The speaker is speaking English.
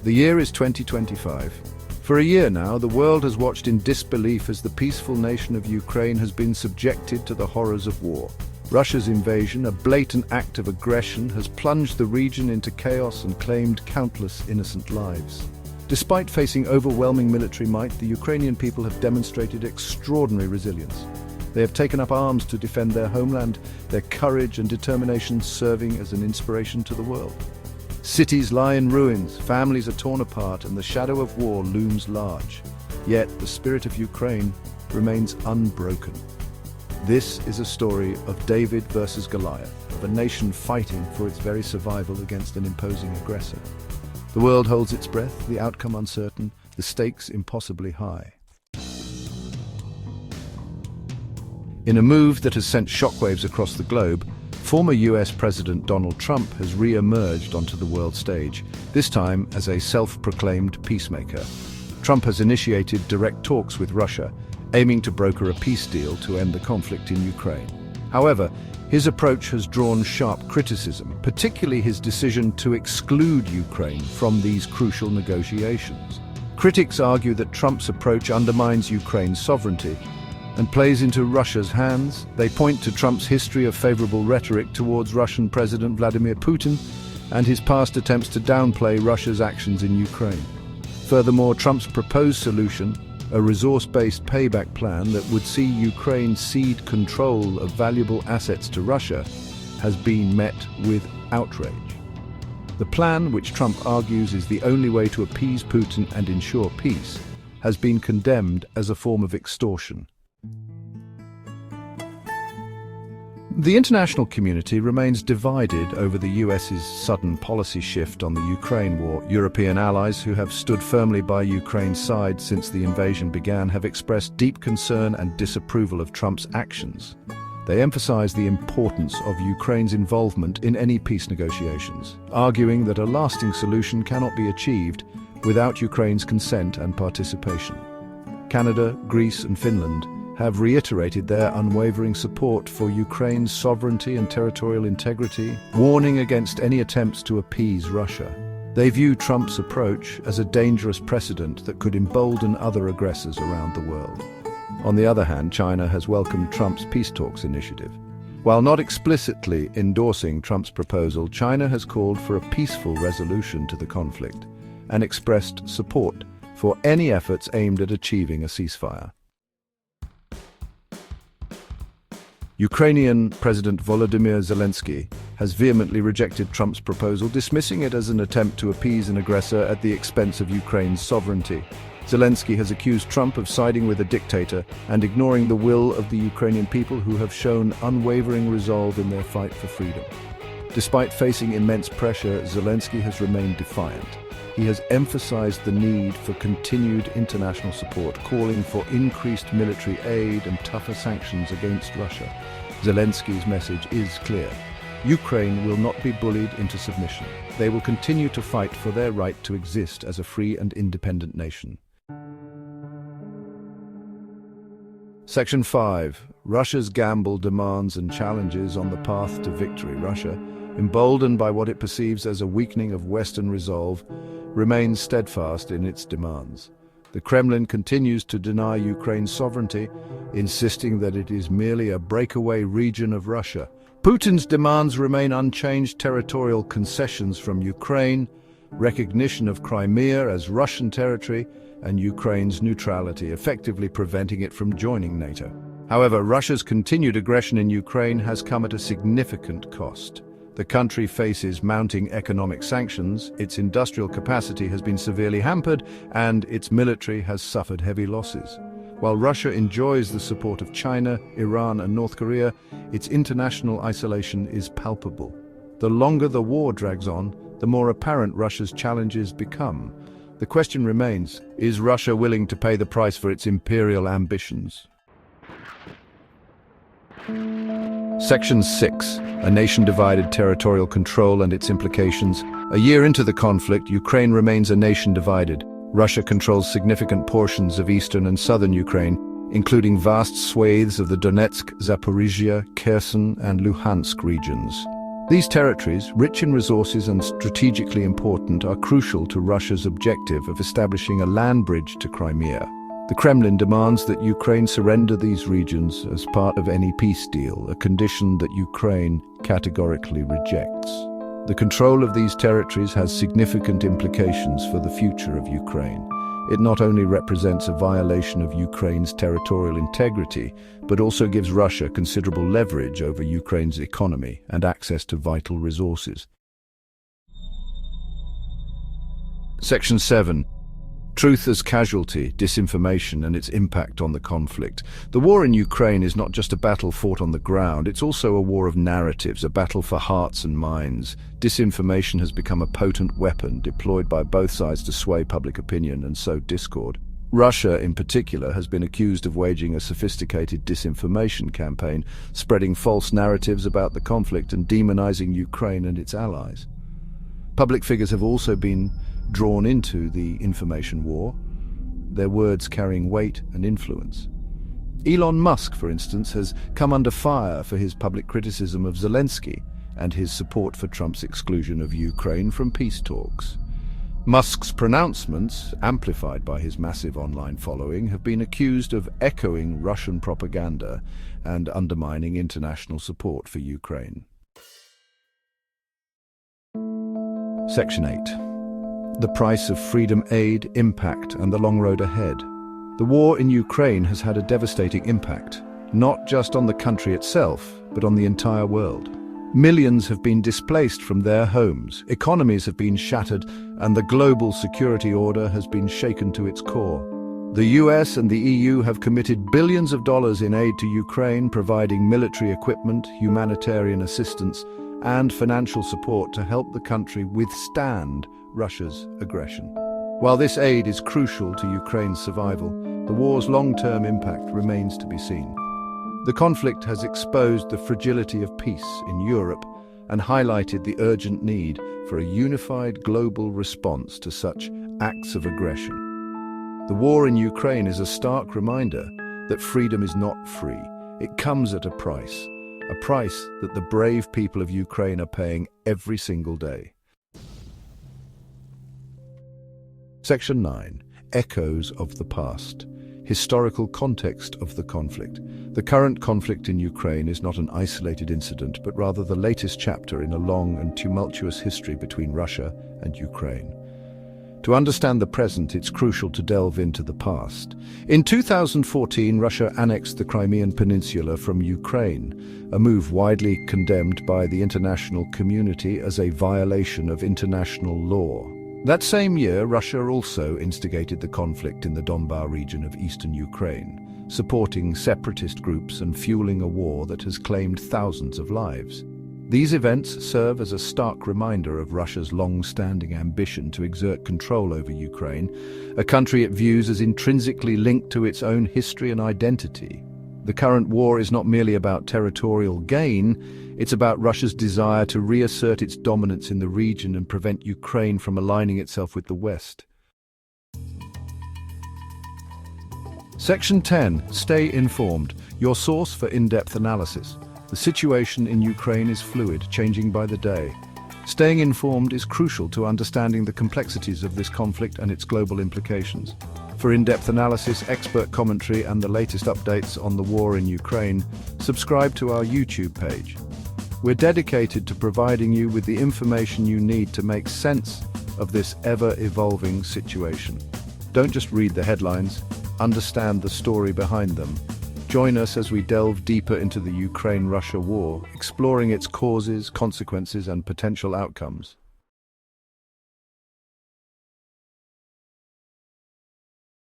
The year is 2025. For a year now, the world has watched in disbelief as the peaceful nation of Ukraine has been subjected to the horrors of war. Russia's invasion, a blatant act of aggression, has plunged the region into chaos and claimed countless innocent lives. Despite facing overwhelming military might, the Ukrainian people have demonstrated extraordinary resilience. They have taken up arms to defend their homeland, their courage and determination serving as an inspiration to the world. Cities lie in ruins, families are torn apart, and the shadow of war looms large. Yet the spirit of Ukraine remains unbroken. This is a story of David versus Goliath, of a nation fighting for its very survival against an imposing aggressor. The world holds its breath, the outcome uncertain, the stakes impossibly high. In a move that has sent shockwaves across the globe, former US President Donald Trump has re-emerged onto the world stage, this time as a self-proclaimed peacemaker. Trump has initiated direct talks with Russia, aiming to broker a peace deal to end the conflict in Ukraine. However, his approach has drawn sharp criticism, particularly his decision to exclude Ukraine from these crucial negotiations. Critics argue that Trump's approach undermines Ukraine's sovereignty and plays into Russia's hands. They point to Trump's history of favorable rhetoric towards Russian President Vladimir Putin and his past attempts to downplay Russia's actions in Ukraine. Furthermore, Trump's proposed solution, a resource-based payback plan that would see Ukraine cede control of valuable assets to Russia, has been met with outrage. The plan, which Trump argues is the only way to appease Putin and ensure peace, has been condemned as a form of extortion. The international community remains divided over the US's sudden policy shift on the Ukraine war. European allies who have stood firmly by Ukraine's side since the invasion began have expressed deep concern and disapproval of Trump's actions. They emphasize the importance of Ukraine's involvement in any peace negotiations, arguing that a lasting solution cannot be achieved without Ukraine's consent and participation. Canada, Greece and Finland have reiterated their unwavering support for Ukraine's sovereignty and territorial integrity, warning against any attempts to appease Russia. They view Trump's approach as a dangerous precedent that could embolden other aggressors around the world. On the other hand, China has welcomed Trump's peace talks initiative. While not explicitly endorsing Trump's proposal, China has called for a peaceful resolution to the conflict and expressed support for any efforts aimed at achieving a ceasefire. Ukrainian President Volodymyr Zelensky has vehemently rejected Trump's proposal, dismissing it as an attempt to appease an aggressor at the expense of Ukraine's sovereignty. Zelensky has accused Trump of siding with a dictator and ignoring the will of the Ukrainian people, who have shown unwavering resolve in their fight for freedom. Despite facing immense pressure, Zelensky has remained defiant. He has emphasized the need for continued international support, calling for increased military aid and tougher sanctions against Russia. Zelensky's message is clear. Ukraine will not be bullied into submission. They will continue to fight for their right to exist as a free and independent nation. Section 5. Russia's gamble, demands and challenges on the path to victory. Russia, emboldened by what it perceives as a weakening of Western resolve, remains steadfast in its demands. The Kremlin continues to deny Ukraine's sovereignty, insisting that it is merely a breakaway region of Russia. Putin's demands remain unchanged: territorial concessions from Ukraine, recognition of Crimea as Russian territory, and Ukraine's neutrality, effectively preventing it from joining NATO. However, Russia's continued aggression in Ukraine has come at a significant cost. The country faces mounting economic sanctions, its industrial capacity has been severely hampered, and its military has suffered heavy losses. While Russia enjoys the support of China, Iran and North Korea, its international isolation is palpable. The longer the war drags on, the more apparent Russia's challenges become. The question remains, is Russia willing to pay the price for its imperial ambitions? Section 6. A nation divided: territorial control and its implications. A year into the conflict, Ukraine remains a nation divided. Russia controls significant portions of eastern and southern Ukraine, including vast swathes of the Donetsk, Zaporizhia, Kherson and Luhansk regions. These territories, rich in resources and strategically important, are crucial to Russia's objective of establishing a land bridge to Crimea. The Kremlin demands that Ukraine surrender these regions as part of any peace deal, a condition that Ukraine categorically rejects. The control of these territories has significant implications for the future of Ukraine. It not only represents a violation of Ukraine's territorial integrity, but also gives Russia considerable leverage over Ukraine's economy and access to vital resources. Section 7. Truth as casualty, disinformation and its impact on the conflict. The war in Ukraine is not just a battle fought on the ground, it's also a war of narratives, a battle for hearts and minds. Disinformation has become a potent weapon deployed by both sides to sway public opinion and sow discord. Russia, in particular, has been accused of waging a sophisticated disinformation campaign, spreading false narratives about the conflict and demonizing Ukraine and its allies. Public figures have also been drawn into the information war, their words carrying weight and influence. Elon Musk, for instance, has come under fire for his public criticism of Zelensky and his support for Trump's exclusion of Ukraine from peace talks. Musk's pronouncements, amplified by his massive online following, have been accused of echoing Russian propaganda and undermining international support for Ukraine. Section 8. The price of freedom aid, impact, and the long road ahead. The war in Ukraine has had a devastating impact, not just on the country itself, but on the entire world. Millions have been displaced from their homes, economies have been shattered, and the global security order has been shaken to its core. The US and the EU have committed billions of dollars in aid to Ukraine, providing military equipment, humanitarian assistance, and financial support to help the country withstand Russia's aggression. While this aid is crucial to Ukraine's survival, the war's long-term impact remains to be seen. The conflict has exposed the fragility of peace in Europe and highlighted the urgent need for a unified global response to such acts of aggression. The war in Ukraine is a stark reminder that freedom is not free. It comes at a price that the brave people of Ukraine are paying every single day. Section 9. Echoes of the past. Historical context of the conflict. The current conflict in Ukraine is not an isolated incident, but rather the latest chapter in a long and tumultuous history between Russia and Ukraine. To understand the present, it's crucial to delve into the past. In 2014, Russia annexed the Crimean Peninsula from Ukraine, a move widely condemned by the international community as a violation of international law. That same year, Russia also instigated the conflict in the Donbas region of eastern Ukraine, supporting separatist groups and fueling a war that has claimed thousands of lives. These events serve as a stark reminder of Russia's long-standing ambition to exert control over Ukraine, a country it views as intrinsically linked to its own history and identity. The current war is not merely about territorial gain, it's about Russia's desire to reassert its dominance in the region and prevent Ukraine from aligning itself with the West. Section 10. Stay informed, your source for in-depth analysis. The situation in Ukraine is fluid, changing by the day. Staying informed is crucial to understanding the complexities of this conflict and its global implications. For in-depth analysis, expert commentary, and the latest updates on the war in Ukraine, subscribe to our YouTube page. We're dedicated to providing you with the information you need to make sense of this ever-evolving situation. Don't just read the headlines, understand the story behind them. Join us as we delve deeper into the Ukraine-Russia war, exploring its causes, consequences, and potential outcomes.